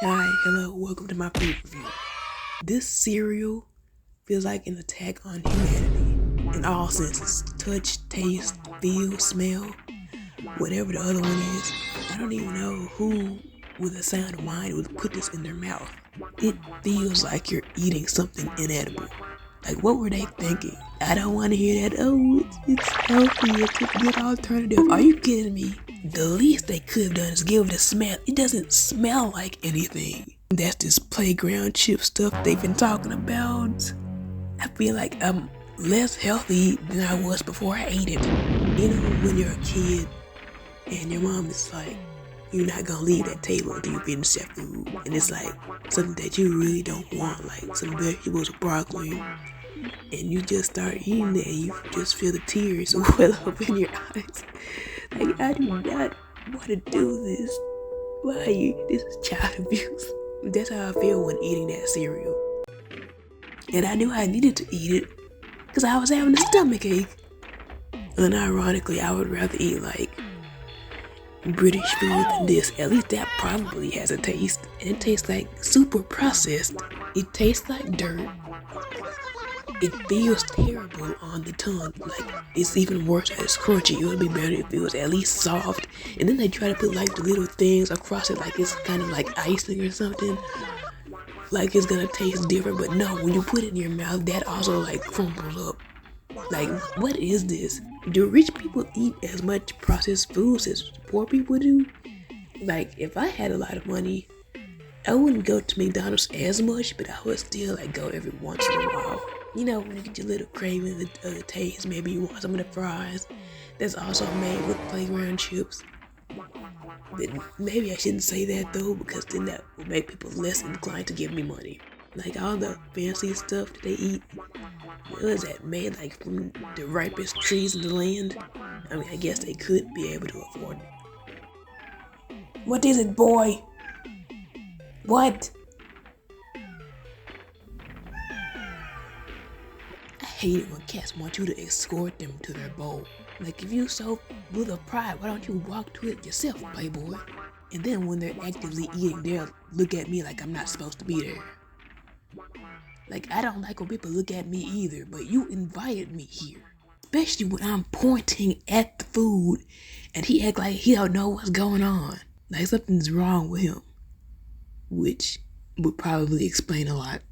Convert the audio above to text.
Hi, hello, welcome to my food review. This cereal feels like an attack on humanity in all senses. Touch, taste, feel, smell, whatever the other one is. I don't even know who with a sound mind would put this in their mouth. It feels like you're eating something inedible. Like, what were they thinking? I don't want to hear that. Oh, it's healthy. It's a good alternative. Are you kidding me? The least they could have done is give it a smell. It doesn't smell like anything. That's this playground chip stuff they've been talking about. I feel like I'm less healthy than I was before I ate it. You know, when you're a kid and your mom is like, you're not gonna leave that table until you finish that food. And it's like something that you really don't want, like some vegetables or broccoli. And you just start eating it and you just feel the tears well up in your eyes. Like, I do not want to do this. Why are you? This is child abuse. That's how I feel when eating that cereal. And I knew I needed to eat it because I was having a stomach ache. Unironically, I would rather eat like British food than this. At least that probably has a taste. And it tastes like super processed. It tastes like dirt. It feels terrible on the tongue. Like, it's even worse that it's crunchy. It would be better if it was at least soft. And then they try to put like the little things across it like it's kind of like icing or something. Like it's gonna taste different, but no, when you put it in your mouth, that also like crumbles up. Like, what is this? Do rich people eat as much processed foods as poor people do? Like, if I had a lot of money, I wouldn't go to McDonald's as much, but I would still like go every once in a while. You know, when you get your little craving of the taste, maybe you want some of the fries that's also made with playground chips. But maybe I shouldn't say that though, because then that will make people less inclined to give me money. Like all the fancy stuff that they eat, what is that made like from the ripest trees in the land? I mean, I guess they could be able to afford it. What is it, boy? What? I hate it when cats want you to escort them to their bowl. Like, if you so full of pride, why don't you walk to it yourself, playboy? And then when they're actively eating, they'll look at me like I'm not supposed to be there. Like, I don't like when people look at me either, but you invited me here. Especially when I'm pointing at the food and he act like he don't know what's going on. Like something's wrong with him. Which would probably explain a lot.